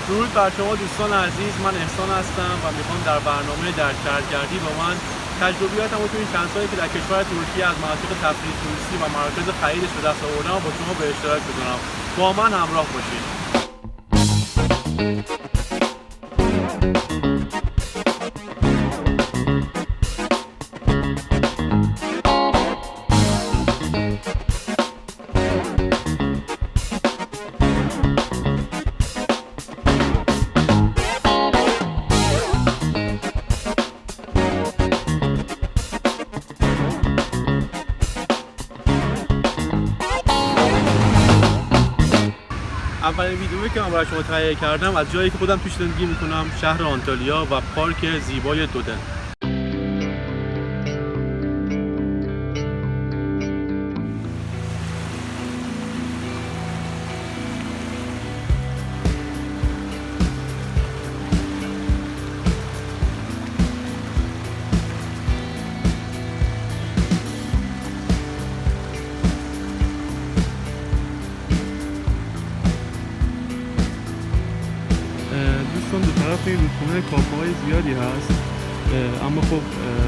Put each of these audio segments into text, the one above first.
درود بر شما دوستان عزیز، من احسان هستم و میخوام در برنامه در شهرگردی با من تجربیاتم رو توی این چند سالی که در کشور ترکیه از مناطق تفریح توریستی و مراکز خریدش به دست آوردم با شما به اشتراک بذارم. با من همراه باشید. اولین ویدیویی که من برای شما تهیه کردم از جایی که خودم توش زندگی میکنم، شهر آنتالیا و پارک زیبای دودن. دوستان دو طرف این رودخونه کافه‌های زیادی هست، اما خب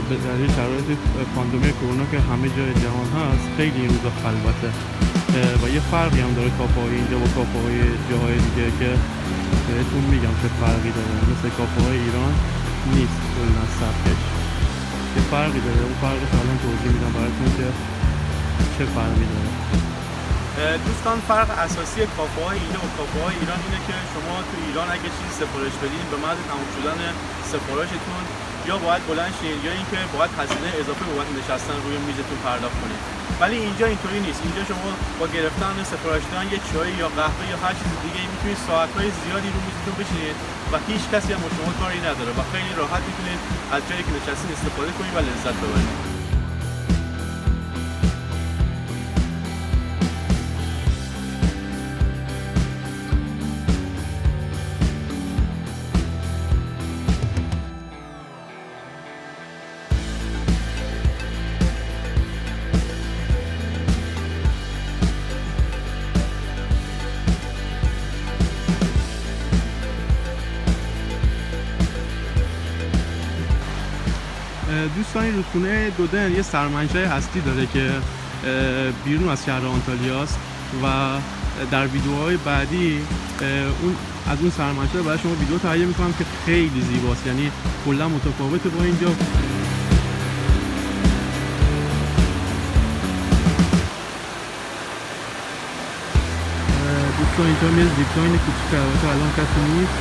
به دلیل شرایط پاندمی کرونا که همه جای جهان هست خیلی این روزا خلوته و یه فرقی هم داره کافه‌های اینجا با کافه‌های جاهای دیگه که بهتون میگم چه فرقی داره. مثل کافه‌های ایران نیست کلاً سبکش، یه فرقی داره. اون فرقش الان توضیح میدم براتون که چه فرقی داره. دوستان فرق اساسی کافه‌های اینجا و کافه‌های ایران اینه که شما تو ایران اگه چیزی سفارش بدین به محض تموم شدن سفارشتون یا باید بلند شین یا اینکه باید هزینه اضافه بابت نشستن روی میزتون پرداخت کنید. ولی اینجا اینطوری نیست. اینجا شما با گرفتن سفارش دادن یه چای یا قهوه یا هر چیز دیگه میتونید ساعت‌های زیادی رو میزتون بشینید و هیچ کسی هم با شما کاری نداره و خیلی راحت میتونید از جایی که نشستین استفاده کنید و لذت ببرید. دوستان این رودخونه دودن یه سرمنشأ هستی داره که بیرون از شهر آنتالیاست و در ویدیوهای بعدی از اون سرمنشأ برای شما ویدیو تهیه میکنم که خیلی زیباست، یعنی کلا متفاوته با اینجا. دوستان اینجا یه زیپلاین کوچیک البته الان کسی نیست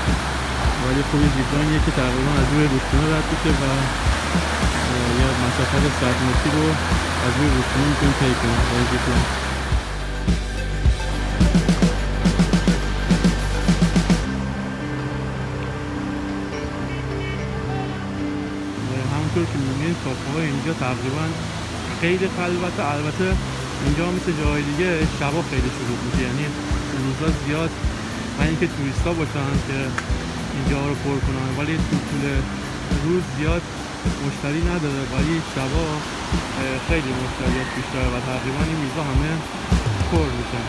ولی خب یه زیپلاینیه که تقریبا از روی رودخونه رد میشه و یه مسافت 100 متری رو از روی رودخونه میتونیم طی کنیم با این زیپلاین. همونطور که میبینید کافه‌های اینجا تقریبا خیلی خلوته. البته اینجا مثل جاهای دیگه شبا خیلی شلوغ میشه، یعنی روزا زیاد و اینکه توریستا باشن که اینجا رو پر کنن، ولی طول روز زیاد مشتری نداره، ولی شبا خیلی مشتریات بیشتره و تقریبا این میزا همه پر میشن.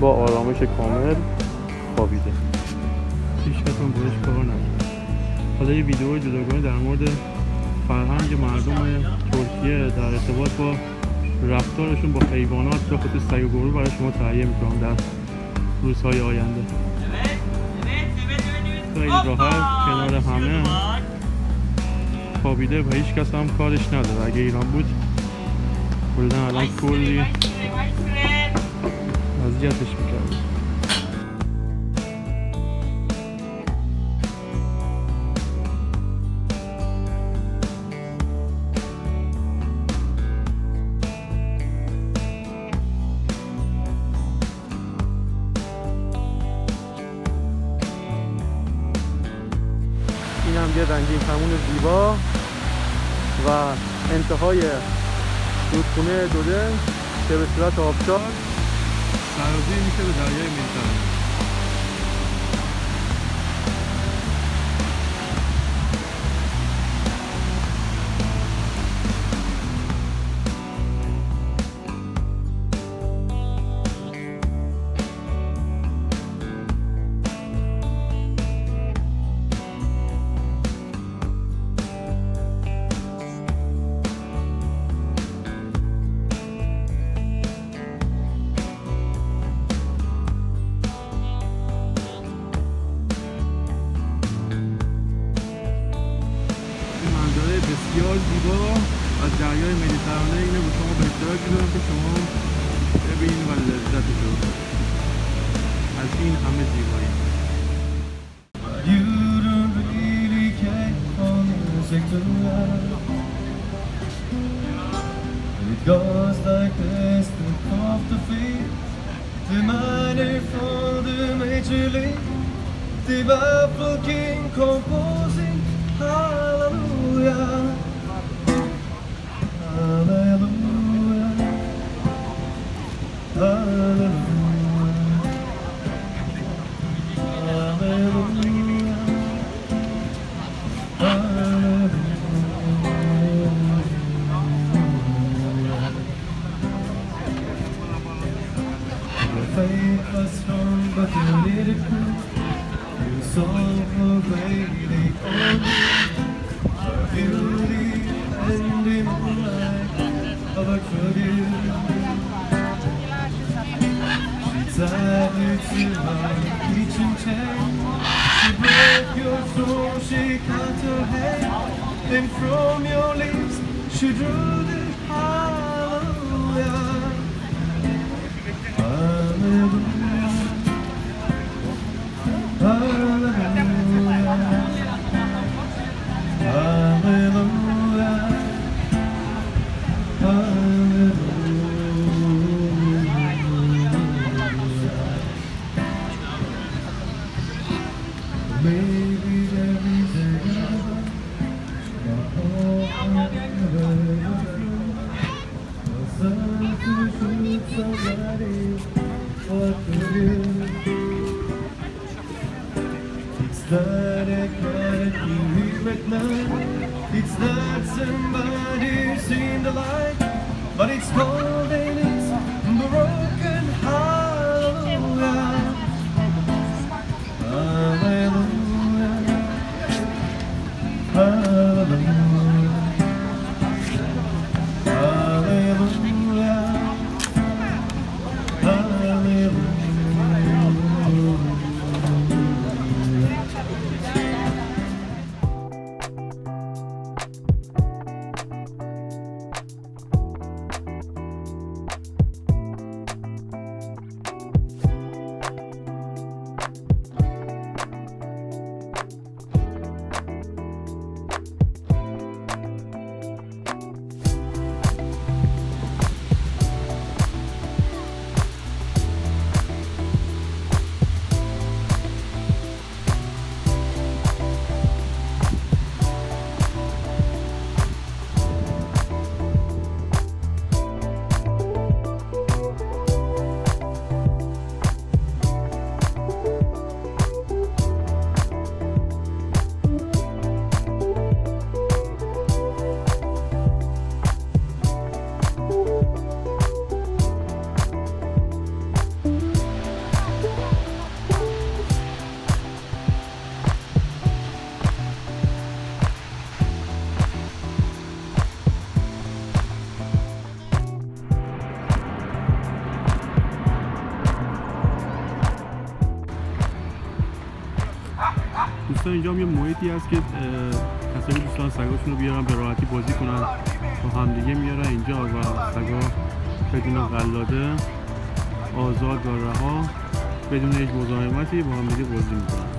با آرامش کامل خوابیده، هیچ کس هم بهش کار نداره. حالا یه ویدیو جداگانه در مورد فرهنگ مردم ترکیه در ارتباط با رفتارشون با حیوانات به خصوص سگ و گربه برای شما تهیه میکنم در روزهای آینده. خیلی راحت کنار همه خوابیده و هیچ کس هم کارش نداره. اگه ایران بود کلاً الان کلی اذیتش میکرد. این هم یه رنگین کمون زیبا و انتهای رودخونه دوده که به صورت آبشار سرازیر میشه به دریای مدیترانه. بسیار زیبا از دریای مدیترانه اینه به شما به اشتراک میذارم که شما ببینید و لذتشو از این همه زیبایی. You don't really care for music tonight. It goes like this, the of the feet, the minor for the major league, the Bible King composing hallelujah. Hallelujah, hallelujah, hallelujah, hallelujah. Your faith was strong, but you needed proof. You saw for greatly on beauty and in light of a tribute. She tied you to her kitchen chair. She broke your soul, she cut her hair. Then from your lips she drew the hallelujah. Hallelujah, hallelujah, hallelujah, hallelujah. Maybe there is a God, but all something to shoot somebody what to do. It's not a God you hear at night. It's not somebody who's seen the light, but it's cold and it's broken. Hallelujah, hallelujah, hallelujah, hallelujah, hallelujah. دوستان اینجا هم یه محیطی هست که کسایی دوستان سگاشون رو بیارن به راحتی بازی کنن با همدیگه میارن اینجا و سگا بدون قلاده آزاد و رها بدون هیچ مزاحمتی با همدیگه بازی میکنن.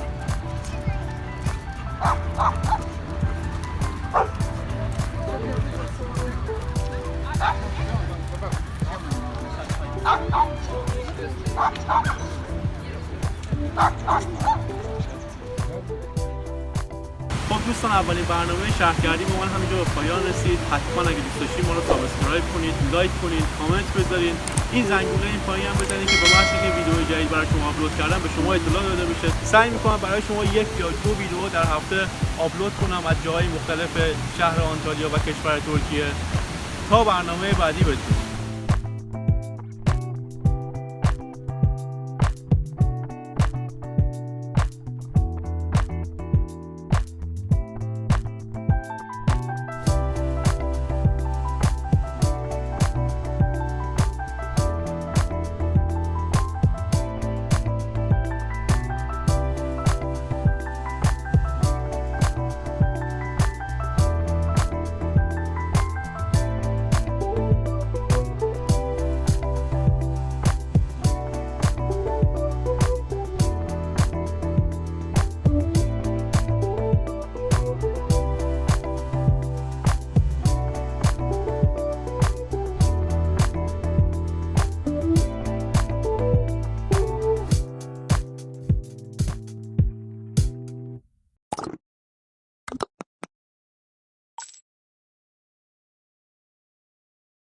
دوستان اولین برنامه شهرگردی با من همینجا به پایان رسید. حتما اگه دوست داشتید ما رو سابسکرایب کنید، لایک کنید، کامنت بذارید، این زنگوله این پایین هم بزنید که به محض اینکه ویدیو جدید برای شما آپلود کردم به شما اطلاع داده بشه. سعی میکنم برای شما 1 یا 2 ویدیو در هفته آپلود کنم از جاهای مختلف شهر آنتالیا و کشور ترکیه. تا برنامه بعدی بدرود.